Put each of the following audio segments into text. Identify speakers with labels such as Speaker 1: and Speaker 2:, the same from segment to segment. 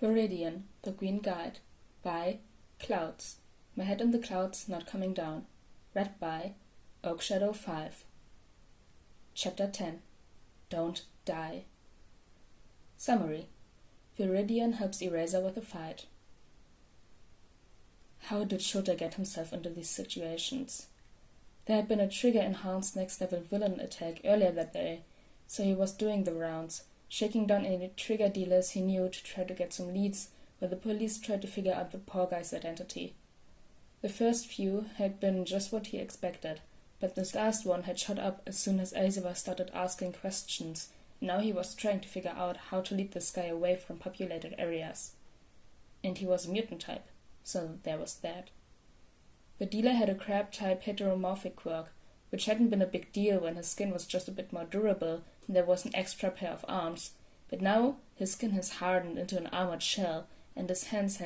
Speaker 1: Viridian, the Green Guide, by Clouds. My Head in the Clouds Not Coming Down. Read by Oakshadow 5. Chapter 10. Don't Die. Summary. Viridian helps Eraser with a fight. How did Shota get himself into these situations? There had been a trigger-enhanced next-level villain attack earlier that day, so he was doing the rounds, shaking down any trigger dealers he knew to try to get some leads where the police tried to figure out the poor guy's identity. The first few had been just what he expected, but this last one had shot up as soon as Elzevir started asking questions, and now he was trying to figure out how to lead this guy away from populated areas. And he was a mutant type, so there was that. The dealer had a crab-type heteromorphic quirk, which hadn't been a big deal when his skin was just a bit more durable and there was an extra pair of arms, but now his skin has hardened into an armored shell, and his hands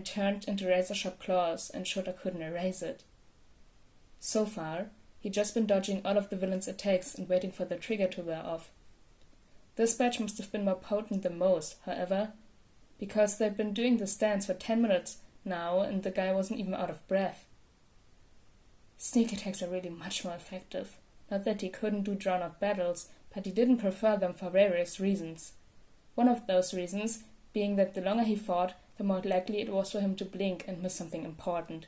Speaker 1: turned into razor-sharp claws, and Shota couldn't erase it. So far, he'd just been dodging all of the villain's attacks and waiting for the trigger to wear off. This batch must have been more potent than most, however, because they'd been doing this dance for 10 minutes now and the guy wasn't even out of breath. Sneak attacks are really much more effective. Not that he couldn't do drawn-out battles, but he didn't prefer them for various reasons. One of those reasons being that the longer he fought, the more likely it was for him to blink and miss something important,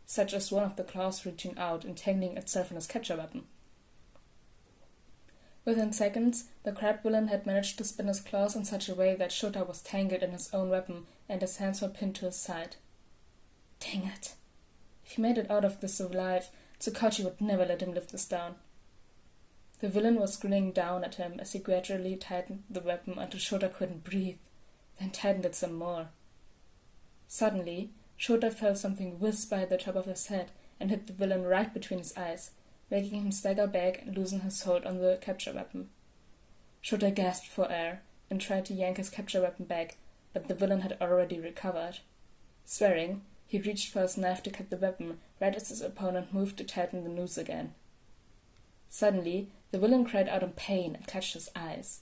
Speaker 1: such as one of the claws reaching out and tangling itself in his capture weapon. Within seconds, the crab villain had managed to spin his claws in such a way that Shota was tangled in his own weapon and his hands were pinned to his side. Dang it. If he made it out of this alive, Tsukachi would never let him live this down. The villain was grinning down at him as he gradually tightened the weapon until Shota couldn't breathe, then tightened it some more. Suddenly, Shota felt something whiz by the top of his head and hit the villain right between his eyes, making him stagger back and loosen his hold on the capture weapon. Shota gasped for air and tried to yank his capture weapon back, but the villain had already recovered. Swearing, he reached for his knife to cut the weapon right as his opponent moved to tighten the noose again. Suddenly, the villain cried out in pain and clutched his eyes.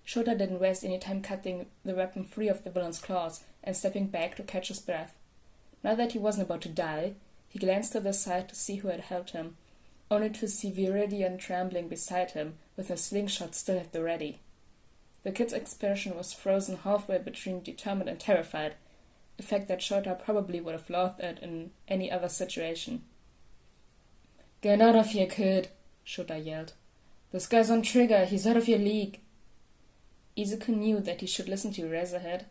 Speaker 1: Shota didn't waste any time cutting the weapon free of the villain's claws and stepping back to catch his breath. Now that he wasn't about to die, he glanced to the side to see who had helped him, only to see Viridian trembling beside him with a slingshot still at the ready. The kid's expression was frozen halfway between determined and terrified, a fact that Shota probably would have laughed at in any other situation. "Get out of here, kid," Shota yelled. "This guy's on trigger, he's out of your league." Izuku knew that he should listen to Eraserhead.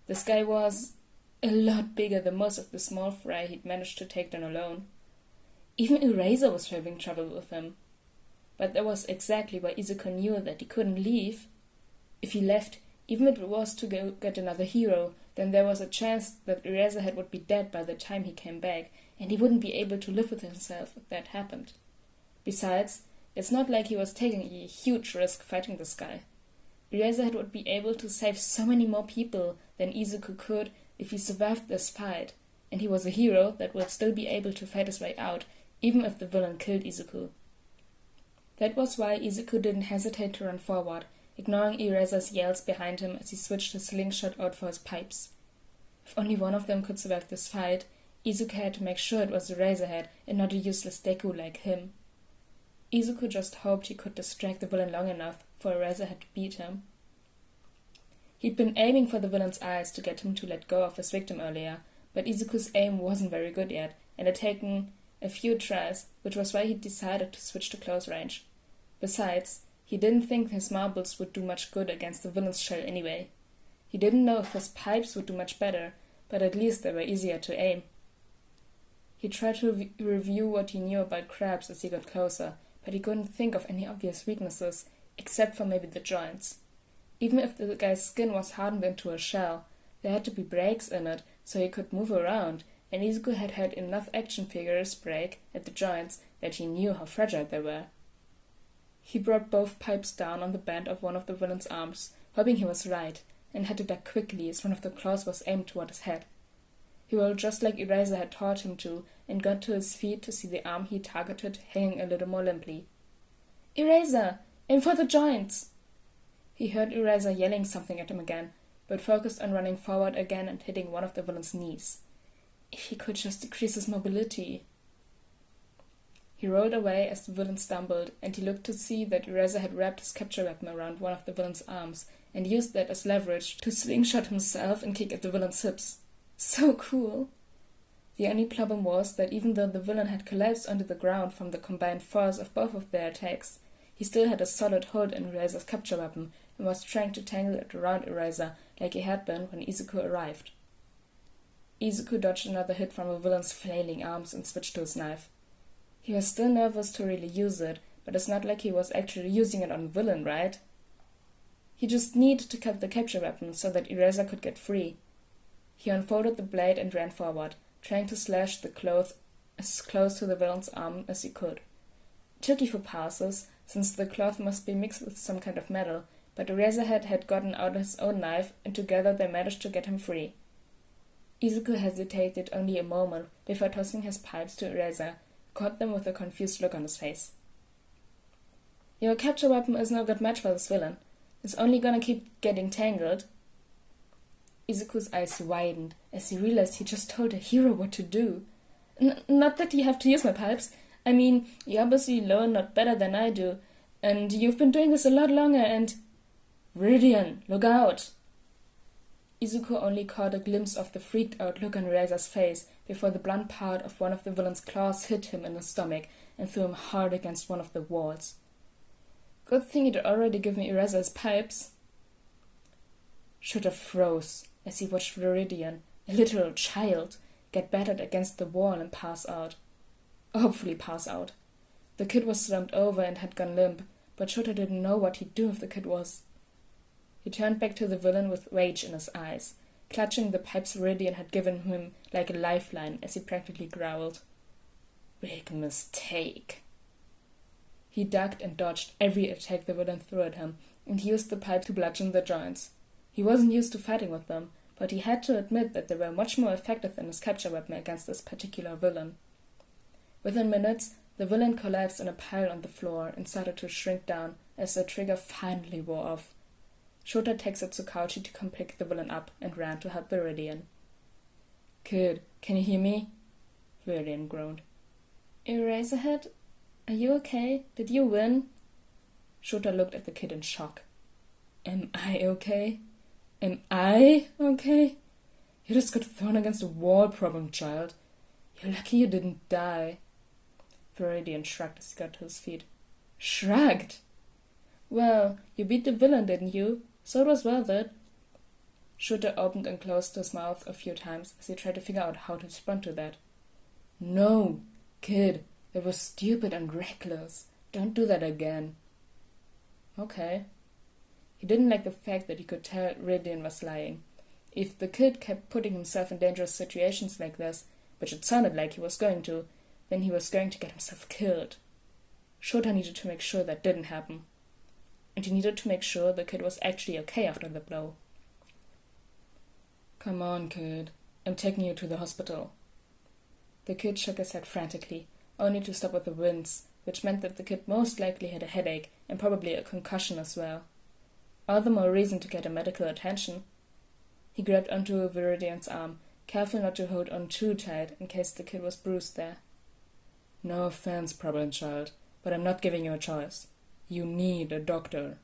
Speaker 1: This guy was a lot bigger than most of the small fry he'd managed to take down alone. Even Eraser was having trouble with him. But that was exactly why Izuku knew that he couldn't leave. If he left, even if it was to go get another hero, then there was a chance that Eraserhead would be dead by the time he came back, and he wouldn't be able to live with himself if that happened. Besides, it's not like he was taking a huge risk fighting this guy. Eraserhead would be able to save so many more people than Izuku could if he survived this fight, and he was a hero that would still be able to fight his way out, even if the villain killed Izuku. That was why Izuku didn't hesitate to run forward, ignoring Eraser's yells behind him as he switched his slingshot out for his pipes. If only one of them could survive this fight, Izuku had to make sure it was Eraserhead and not a useless Deku like him. Izuku just hoped he could distract the villain long enough for Eraserhead to beat him. He'd been aiming for the villain's eyes to get him to let go of his victim earlier, but Izuku's aim wasn't very good yet, and had taken a few tries, which was why he decided to switch to close range. Besides, he didn't think his marbles would do much good against the villain's shell anyway. He didn't know if his pipes would do much better, but at least they were easier to aim. He tried to review what he knew about crabs as he got closer, but he couldn't think of any obvious weaknesses, except for maybe the joints. Even if the guy's skin was hardened into a shell, there had to be breaks in it so he could move around, and Izuku had had enough action figures break at the joints that he knew how fragile they were. He brought both pipes down on the bend of one of the villain's arms, hoping he was right, and had to duck quickly as one of the claws was aimed toward his head. He rolled just like Eraser had taught him to, and got to his feet to see the arm he targeted hanging a little more limply. "Eraser! Aim for the joints!" He heard Eraser yelling something at him again, but focused on running forward again and hitting one of the villain's knees. If he could just decrease his mobility. He rolled away as the villain stumbled, and he looked to see that Eraser had wrapped his capture weapon around one of the villain's arms and used that as leverage to slingshot himself and kick at the villain's hips. So cool! The only problem was that even though the villain had collapsed onto the ground from the combined force of both of their attacks, he still had a solid hold on Eraser's capture weapon and was trying to tangle it around Eraser like he had been when Izuku arrived. Izuku dodged another hit from the villain's flailing arms and switched to his knife. He was still nervous to really use it, but it's not like he was actually using it on the villain, right? He just needed to cut the capture weapon so that Eraser could get free. He unfolded the blade and ran forward, trying to slash the cloth as close to the villain's arm as he could. It took a few passes, since the cloth must be mixed with some kind of metal, but Eraserhead had gotten out his own knife, and together they managed to get him free. Izuku hesitated only a moment before tossing his pipes to Eraser, caught them with a confused look on his face. Your capture weapon is no good match for this villain. It's only gonna keep getting tangled. Izuku's eyes widened as he realized he just told a hero what to do. Not that you have to use my pipes. I mean, you obviously learn not better than I do, and you've been doing this a lot longer and... Viridian, look out! Izuku only caught a glimpse of the freaked-out look on Eraser's face before the blunt part of one of the villain's claws hit him in the stomach and threw him hard against one of the walls. Good thing he'd already given Eraser his pipes. Shooter froze as he watched Viridian, a literal child, get battered against the wall and pass out. Hopefully pass out. The kid was slumped over and had gone limp, but Shooter didn't know what he'd do if the kid was. He turned back to the villain with rage in his eyes, clutching the pipes Viridian had given him like a lifeline as he practically growled. Big mistake. He ducked and dodged every attack the villain threw at him, and he used the pipe to bludgeon the giants. He wasn't used to fighting with them, but he had to admit that they were much more effective than his capture weapon against this particular villain. Within minutes, the villain collapsed in a pile on the floor and started to shrink down as the trigger finally wore off. Shota texted Tsukauchi to come pick the villain up and ran to help Viridian. Kid, can you hear me? Viridian groaned. Eraserhead? Are you okay? Did you win? Shota looked at the kid in shock. Am I okay? Am I okay? You just got thrown against a wall, problem child. You're lucky you didn't die. Viridian shrugged as he got to his feet. Shrugged? Well, you beat the villain, didn't you? So it was worth it. Shooter opened and closed his mouth a few times as he tried to figure out how to respond to that. No, kid, it was stupid and reckless. Don't do that again. Okay. He didn't like the fact that he could tell Viridian was lying. If the kid kept putting himself in dangerous situations like this, which it sounded like he was going to, then he was going to get himself killed. Shota needed to make sure that didn't happen. And he needed to make sure the kid was actually okay after the blow. Come on, kid. I'm taking you to the hospital. The kid shook his head frantically, only to stop with a wince, which meant that the kid most likely had a headache and probably a concussion as well. All the more reason to get a medical attention. He grabbed onto Viridian's arm, careful not to hold on too tight in case the kid was bruised there. No offense, problem child, but I'm not giving you a choice. You need a doctor.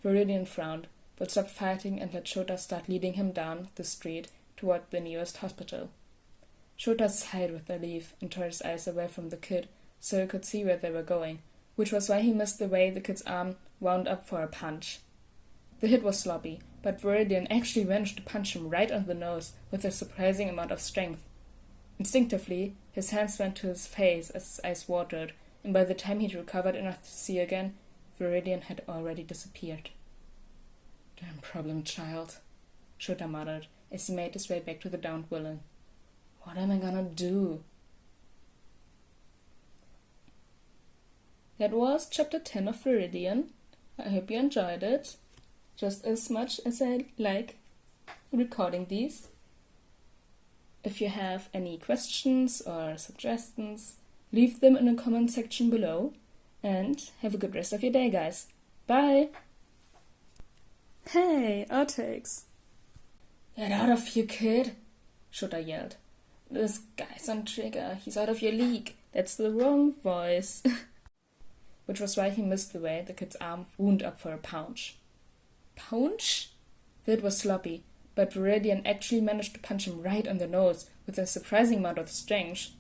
Speaker 1: Viridian frowned, but stopped fighting and let Shota start leading him down the street toward the nearest hospital. Shota sighed with relief and turned his eyes away from the kid so he could see where they were going, which was why he missed the way the kid's arm wound up for a punch. The hit was sloppy, but Viridian actually managed to punch him right on the nose with a surprising amount of strength. Instinctively, his hands went to his face as his eyes watered, and by the time he'd recovered enough to see again, Viridian had already disappeared. Damn problem child, Shota muttered as he made his way back to the downed villain. What am I gonna do? That was chapter 10 of Viridian. I hope you enjoyed it, just as much as I like recording these. If you have any questions or suggestions, leave them in the comment section below, and have a good rest of your day, guys. Bye! Hey, outtakes. Get out of you, kid, Shota yelled. This guy's on trigger. He's out of your league. That's the wrong voice. Which was why he missed the way the kid's arm wound up for a punch. Punch? Virt was sloppy, but Viridian actually managed to punch him right on the nose with a surprising amount of strength.